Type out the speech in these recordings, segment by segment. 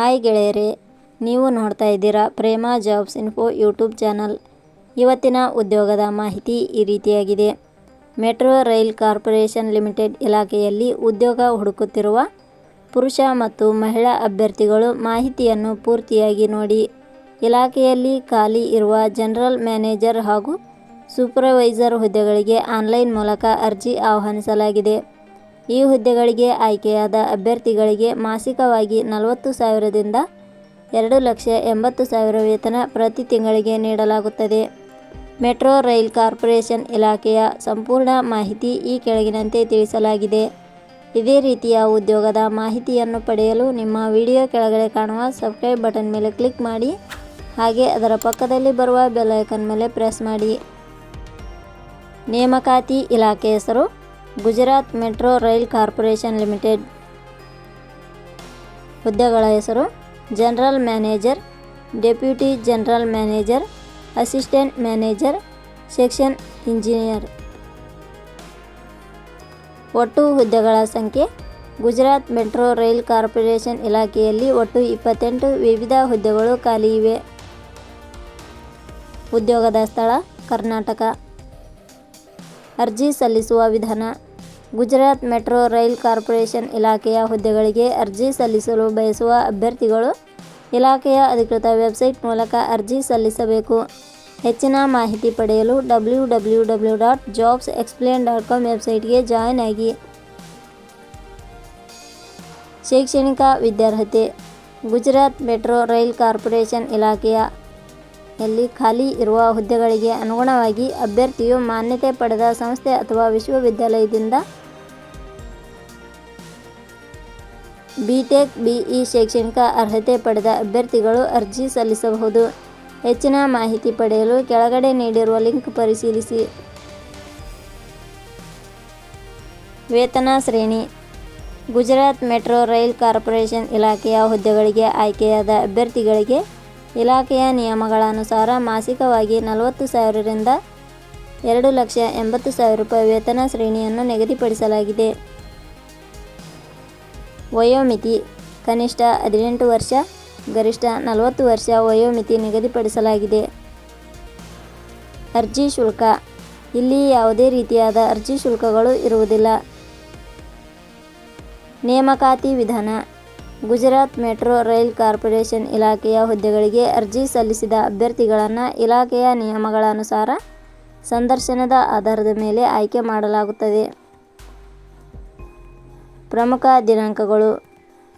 Hi ಗೆಳೆಯರೇ, ನೀವು ನೋಡ್ತಾ ಇದ್ದೀರಾ ಪ್ರೇಮ ಜಾಬ್ಸ್ ಇನ್ಫೋ ಯೂಟ್ಯೂಬ್ ಚಾನಲ್. ಇವತ್ತಿನ ಉದ್ಯೋಗದ ಮಾಹಿತಿ ಈ ರೀತಿಯಾಗಿದೆ. ಮೆಟ್ರೋ ರೈಲ್ ಕಾರ್ಪೊರೇಷನ್ ಲಿಮಿಟೆಡ್ ಇಲಾಖೆಯಲ್ಲಿ ಉದ್ಯೋಗ ಹುಡುಕುತ್ತಿರುವ ಪುರುಷ ಮತ್ತು ಮಹಿಳಾ ಅಭ್ಯರ್ಥಿಗಳು ಮಾಹಿತಿಯನ್ನು ಪೂರ್ತಿಯಾಗಿ ನೋಡಿ. ಇಲಾಖೆಯಲ್ಲಿ ಖಾಲಿ ಇರುವ ಜನರಲ್ ಮ್ಯಾನೇಜರ್ ಹಾಗೂ ಸೂಪರ್ವೈಸರ್ ಹುದ್ದೆಗಳಿಗೆ ಆನ್ಲೈನ್ ಮೂಲಕ ಅರ್ಜಿ ಆಹ್ವಾನಿಸಲಾಗಿದೆ. ಈ ಹುದ್ದೆಗಳಿಗೆ ಆಯ್ಕೆಯಾದ ಅಭ್ಯರ್ಥಿಗಳಿಗೆ ಮಾಸಿಕವಾಗಿ 40,000 ದಿಂದ 2,80,000 ವೇತನ ಪ್ರತಿ ತಿಂಗಳಿಗೆ ನೀಡಲಾಗುತ್ತದೆ. ಮೆಟ್ರೋ ರೈಲ್ ಕಾರ್ಪೊರೇಷನ್ ಇಲಾಖೆಯ ಸಂಪೂರ್ಣ ಮಾಹಿತಿ ಈ ಕೆಳಗಿನಂತೆ ತಿಳಿಸಲಾಗಿದೆ. ಇದೇ ರೀತಿಯ ಉದ್ಯೋಗದ ಮಾಹಿತಿಯನ್ನು ಪಡೆಯಲು ನಿಮ್ಮ ವಿಡಿಯೋ ಕೆಳಗಡೆ ಕಾಣುವ ಸಬ್ಸ್ಕ್ರೈಬ್ ಬಟನ್ ಮೇಲೆ ಕ್ಲಿಕ್ ಮಾಡಿ, ಹಾಗೆ ಅದರ ಪಕ್ಕದಲ್ಲಿ ಬರುವ ಬೆಲ್ ಐಕಾನ್ ಮೇಲೆ ಪ್ರೆಸ್ ಮಾಡಿ. ನೇಮಕಾತಿ ಇಲಾಖೆ ಹೆಸರು Gujarat metro rail corporation limited. ಹುದ್ದೆಗಳ ಹೆಸರು general manager, deputy general manager, assistant manager, section engineer. ಒಟ್ಟು ಹುದ್ದೆಗಳ ಸಂಖ್ಯೆ. ಗುಜರಾತ್ ಮೆಟ್ರೋ ರೈಲ್ ಕಾರ್ಪೊರೇಷನ್ ಇಲಾಖೆಯಲ್ಲಿ ಒಟ್ಟು 28 ವಿವಿಧ ಹುದ್ದೆಗಳು ಖಾಲಿ ಇವೆ. ಉದ್ಯೋಗದ ಸ್ಥಳ ಕರ್ನಾಟಕ. ಅರ್ಜಿ ಸಲ್ಲಿಸುವ ವಿಧಾನ. ಗುಜರಾತ್ ಮೆಟ್ರೋ ರೈಲ್ ಕಾರ್ಪೊರೇಷನ್ ಇಲಾಖೆಯ ಹುದ್ದೆಗಳಿಗೆ ಅರ್ಜಿ ಸಲ್ಲಿಸಲು ಬಯಸುವ ಅಭ್ಯರ್ಥಿಗಳು ಇಲಾಖೆಯ ಅಧಿಕೃತ ವೆಬ್ಸೈಟ್ ಮೂಲಕ ಅರ್ಜಿ ಸಲ್ಲಿಸಬೇಕು. ಹೆಚ್ಚಿನ ಮಾಹಿತಿ ಪಡೆಯಲು www.jobsexplain.com ವೆಬ್ಸೈಟ್ಗೆ ಜಾಯಿನ್ ಆಗಿ. ಶೈಕ್ಷಣಿಕ ವಿದ್ಯಾರ್ಹತೆ. ಗುಜರಾತ್ ಮೆಟ್ರೋ ರೈಲ್ ಕಾರ್ಪೊರೇಷನ್ ಇಲಾಖೆಯಲ್ಲಿ ಖಾಲಿ ಇರುವ ಹುದ್ದೆಗಳಿಗೆ ಅನುಗುಣವಾಗಿ ಅಭ್ಯರ್ಥಿಯು ಮಾನ್ಯತೆ ಪಡೆದ ಸಂಸ್ಥೆ ಅಥವಾ ವಿಶ್ವವಿದ್ಯಾಲಯದಿಂದ ಬಿಟೆಕ್ ಬಿಇ ಶೈಕ್ಷಣಿಕ ಅರ್ಹತೆ ಪಡೆದ ಅಭ್ಯರ್ಥಿಗಳು ಅರ್ಜಿ ಸಲ್ಲಿಸಬಹುದು. ಹೆಚ್ಚಿನ ಮಾಹಿತಿ ಪಡೆಯಲು ಕೆಳಗಡೆ ನೀಡಿರುವ ಲಿಂಕ್ ಪರಿಶೀಲಿಸಿ. ವೇತನ ಶ್ರೇಣಿ. ಗುಜರಾತ್ ಮೆಟ್ರೋ ರೈಲ್ ಕಾರ್ಪೊರೇಷನ್ ಇಲಾಖೆಯ ಹುದ್ದೆಗಳಿಗೆ ಆಯ್ಕೆಯಾದ ಅಭ್ಯರ್ಥಿಗಳಿಗೆ ಇಲಾಖೆಯ ನಿಯಮಗಳ ಅನುಸಾರ ಮಾಸಿಕವಾಗಿ 40,000 ರಿಂದ 2,80,000 ರೂಪಾಯಿ ವೇತನ ಶ್ರೇಣಿಯನ್ನು ನಿಗದಿಪಡಿಸಲಾಗಿದೆ. ವಯೋಮಿತಿ. ಕನಿಷ್ಠ 18 ವರ್ಷ, ಗರಿಷ್ಠ 40 ವರ್ಷ ವಯೋಮಿತಿ ನಿಗದಿಪಡಿಸಲಾಗಿದೆ. ಅರ್ಜಿ ಶುಲ್ಕ. ಇಲ್ಲಿ ಯಾವುದೇ ರೀತಿಯಾದ ಅರ್ಜಿ ಶುಲ್ಕಗಳು ಇರುವುದಿಲ್ಲ. ನೇಮಕಾತಿ ವಿಧಾನ. ಗುಜರಾತ್ ಮೆಟ್ರೋ ರೈಲ್ ಕಾರ್ಪೊರೇಷನ್ ಇಲಾಖೆಯ ಹುದ್ದೆಗಳಿಗೆ ಅರ್ಜಿ ಸಲ್ಲಿಸಿದ ಅಭ್ಯರ್ಥಿಗಳನ್ನು ಇಲಾಖೆಯ ನಿಯಮಗಳ ಅನುಸಾರ ಸಂದರ್ಶನದ ಆಧಾರದ ಮೇಲೆ ಆಯ್ಕೆ ಮಾಡಲಾಗುತ್ತದೆ. ಪ್ರಮುಖ ದಿನಾಂಕಗಳು.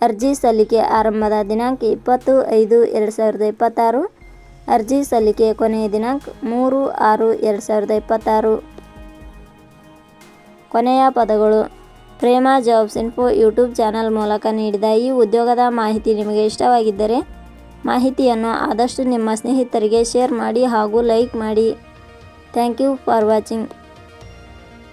ಅರ್ಜಿ ಸಲ್ಲಿಕೆ ಆರಂಭದ ದಿನಾಂಕ 20/5/2026. ಅರ್ಜಿ ಸಲ್ಲಿಕೆ ಕೊನೆಯ ದಿನಾಂಕ 3/6/2026. ಕೊನೆಯ ಪದಗಳು. ಪ್ರೇಮ ಜಾಬ್ಸ್ ಇನ್ಫೋ ಯೂಟ್ಯೂಬ್ ಚಾನಲ್ ಮೂಲಕ ನೀಡಿದ ಈ ಉದ್ಯೋಗದ ಮಾಹಿತಿ ನಿಮಗೆ ಇಷ್ಟವಾಗಿದ್ದರೆ ಮಾಹಿತಿಯನ್ನು ಆದಷ್ಟು ನಿಮ್ಮ ಸ್ನೇಹಿತರಿಗೆ ಶೇರ್ ಮಾಡಿ ಹಾಗೂ ಲೈಕ್ ಮಾಡಿ. Thank you for watching.